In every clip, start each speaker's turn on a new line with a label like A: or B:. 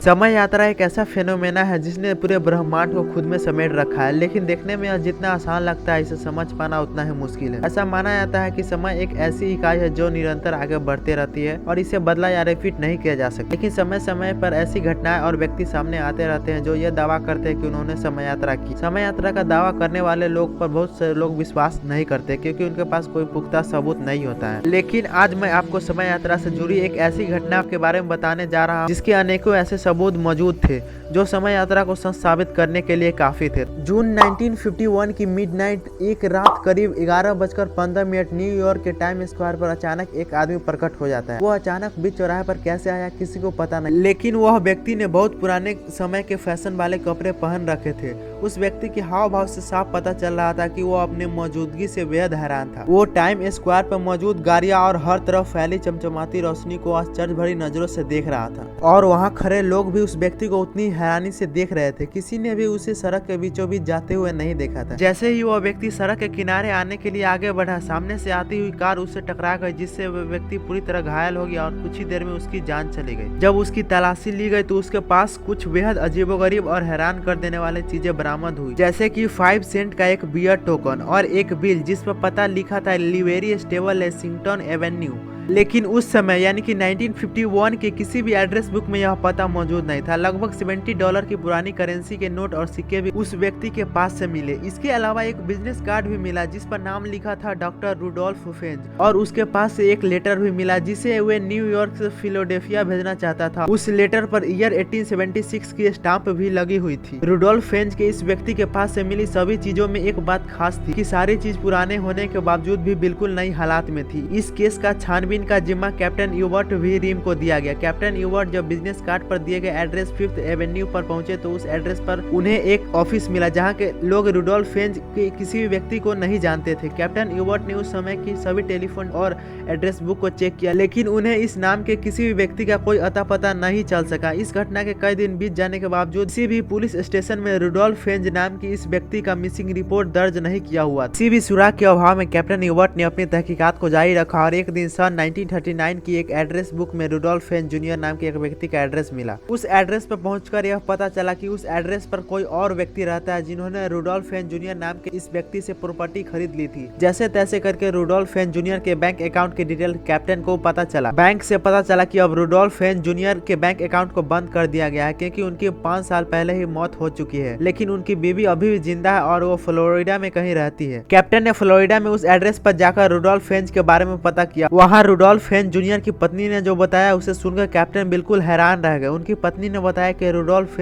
A: समय यात्रा एक ऐसा फेनोमेना है जिसने पूरे ब्रह्मांड को खुद में समेट रखा है, लेकिन देखने में यह जितना आसान लगता है इसे समझ पाना उतना ही मुश्किल है। ऐसा माना जाता है कि समय एक ऐसी इकाई है जो निरंतर आगे बढ़ते रहती है और इसे बदला या रिपीट नहीं किया जा सकता। लेकिन समय समय पर ऐसी घटनाएं और व्यक्ति सामने आते रहते हैं जो ये दावा करते हैं कि उन्होंने समय यात्रा की। समय यात्रा का दावा करने वाले लोग पर बहुत से लोग विश्वास नहीं करते क्योंकि उनके पास कोई पुख्ता सबूत नहीं होता है। लेकिन आज मैं आपको समय यात्रा से जुड़ी एक ऐसी घटना के बारे में बताने जा रहा हूँ जिसके अनेकों ऐसे सबूत मौजूद थे जो समय यात्रा को सच साबित करने के लिए काफी थे। जून 1951 की मिडनाइट एक रात करीब 11:15 न्यूयॉर्क के टाइम स्क्वायर पर अचानक एक आदमी प्रकट हो जाता है। वो अचानक बीच चौराहे पर कैसे आया किसी को पता नहीं, लेकिन वह व्यक्ति ने बहुत पुराने समय के फैशन वाले कपड़े पहन रखे थे। उस व्यक्ति के हाव भाव से साफ पता चल रहा था कि वो अपने मौजूदगी से बेहद हैरान था। वो टाइम स्क्वायर पर मौजूद गाड़ियां और हर तरफ फैली चमचमाती रोशनी को आश्चर्य भरी नजरों से देख रहा था और वहां खड़े लोग भी उस व्यक्ति को उतनी हैरानी से देख रहे थे। किसी ने भी उसे सड़क के बीचों बीच जाते हुए नहीं देखा था। जैसे ही वह व्यक्ति सड़क के किनारे आने के लिए आगे बढ़ा, सामने से आती हुई कार उससे टकरा गई जिससे वह व्यक्ति पूरी तरह घायल हो गया और कुछ ही देर में उसकी जान चली गई। जब उसकी तलाशी ली गई तो उसके पास कुछ बेहद अजीबोगरीब और हैरान कर देने वाली चीजें बरामद हुई, जैसे कि 5 सेंट का एक बियर टोकन और एक बिल जिस पर पता लिखा था लिवेरी स्टेबल लेसिंगटन एवेन्यू। लेकिन उस समय यानी कि 1951 के किसी भी एड्रेस बुक में यह पता मौजूद नहीं था। लगभग $70 की पुरानी करेंसी के नोट और सिक्के भी उस व्यक्ति के पास से मिले। इसके अलावा एक बिजनेस कार्ड भी मिला जिस पर नाम लिखा था डॉक्टर रूडोल्फ फेंज और उसके पास से एक लेटर भी मिला जिसे वे न्यूयॉर्क से फिलाडेल्फिया भेजना चाहता था। उस लेटर पर ईयर 1876 की स्टाम्प भी लगी हुई थी। रूडोल्फ फेंज के इस व्यक्ति के पास से मिली सभी चीजों में एक बात खास थी कि सारी चीज पुराने होने के बावजूद भी बिल्कुल नई हालात में थी। इस केस का छानबीन का जिम्मा कैप्टन यूबर्ट वी रिम को दिया गया। कैप्टन यूबर्ट जब बिजनेस कार्ड पर दिए गए एड्रेस 5th एवेन्यू पर पहुंचे तो उस एड्रेस पर उन्हें एक ऑफिस मिला जहां के लोग रूडोल्फ फेंज के किसी भी व्यक्ति को नहीं जानते थे। कैप्टन यूबर्ट ने उस समय की सभी टेलीफोन और एड्रेस बुक को चेक किया, लेकिन उन्हें इस नाम के किसी भी व्यक्ति का कोई अता पता नहीं चल सका। इस घटना के कई दिन बीत जाने के बावजूद किसी भी पुलिस स्टेशन में रूडोल्फ फेंज नाम की इस व्यक्ति का मिसिंग रिपोर्ट दर्ज नहीं किया हुआ। किसी भी सुराग के अभाव में कैप्टन यूबर्ट ने अपनी तहकीकात को जारी रखा और एक दिन सन 1939 की एक एड्रेस बुक में रूडोल्फ फेंज जूनियर नाम के एक व्यक्ति का एड्रेस मिला। उस एड्रेस पर पहुंचकर यह पता चला कि उस एड्रेस पर कोई और व्यक्ति रहता है जिन्होंने रूडोल्फ फेंज जूनियर नाम के इस व्यक्ति से प्रॉपर्टी खरीद ली थी। जैसे तैसे करके रूडोल्फ फेंज जूनियर के बैंक अकाउंट की डिटेल कैप्टन को पता चला। बैंक से पता चला कि अब रूडोल्फ फेंज जूनियर के बैंक अकाउंट को बंद कर दिया गया है क्योंकि उनकी 5 साल पहले ही मौत हो चुकी है, लेकिन उनकी बीवी अभी भी जिंदा है और वो फ्लोरिडा में कहीं रहती है। कैप्टन ने फ्लोरिडा में उस एड्रेस पर जाकर रूडोल्फ फेंज के बारे में पता किया। वहाँ रूडोल्फ फेंज जूनियर की पत्नी ने जो बताया उसे सुनकर कैप्टन बिल्कुल हैरान रह गए। उनकी पत्नी ने बताया कि रूडोल्फ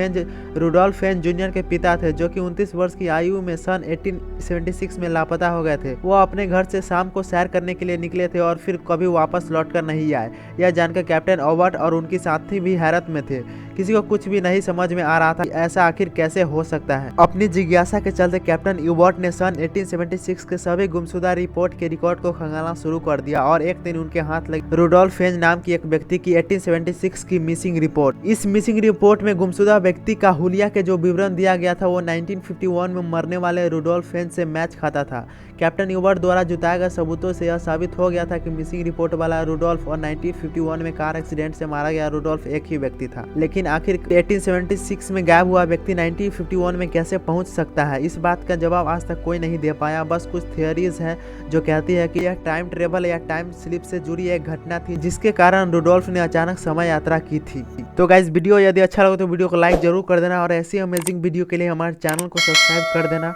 A: फेंज जूनियर के पिता थे जो कि 29 वर्ष की आयु में सन 1876 में लापता हो गए थे। वो अपने घर से शाम को सैर करने के लिए निकले थे और फिर कभी वापस लौटकर नहीं आए। यह जानकर कैप्टन ओबर्ट और उनकी साथी भी हैरत में थे। किसी को कुछ भी नहीं समझ में आ रहा था ऐसा आखिर कैसे हो सकता है। अपनी जिज्ञासा के चलते कैप्टन यूबर्ट ने सन 1876 के सभी गुमशुदा रिपोर्ट के रिकॉर्ड को खंगालना शुरू कर दिया और एक दिन उनके हाथ लगी रूडोल्फ फेंज नाम की एक व्यक्ति की 1876 की मिसिंग रिपोर्ट। इस मिसिंग रिपोर्ट में गुमशुदा व्यक्ति का हुलिया के जो विवरण दिया गया था वो 1951 में मरने वाले रूडोल्फ फेंज से मैच खाता था। कैप्टन यूबर्ट द्वारा जुटाए गए सबूतों से यह साबित हो गया था कि मिसिंग रिपोर्ट वाला रूडोल्फ और 1951 में कार एक्सीडेंट से मारा गया रूडोल्फ एक ही व्यक्ति था। लेकिन आखिर 1876 में गायब हुआ व्यक्ति 1951 में कैसे पहुंच सकता है, इस बात का जवाब आज तक कोई नहीं दे पाया। बस कुछ थियरीज है जो कहती है कि यह टाइम ट्रेवल या टाइम स्लिप से जुड़ी एक घटना थी जिसके कारण रूडोल्फ ने अचानक समय यात्रा की थी। तो गाइस वीडियो यदि अच्छा लगे तो वीडियो को लाइक जरूर कर देना और ऐसी अमेजिंग वीडियो के लिए हमारे चैनल को सब्सक्राइब कर देना।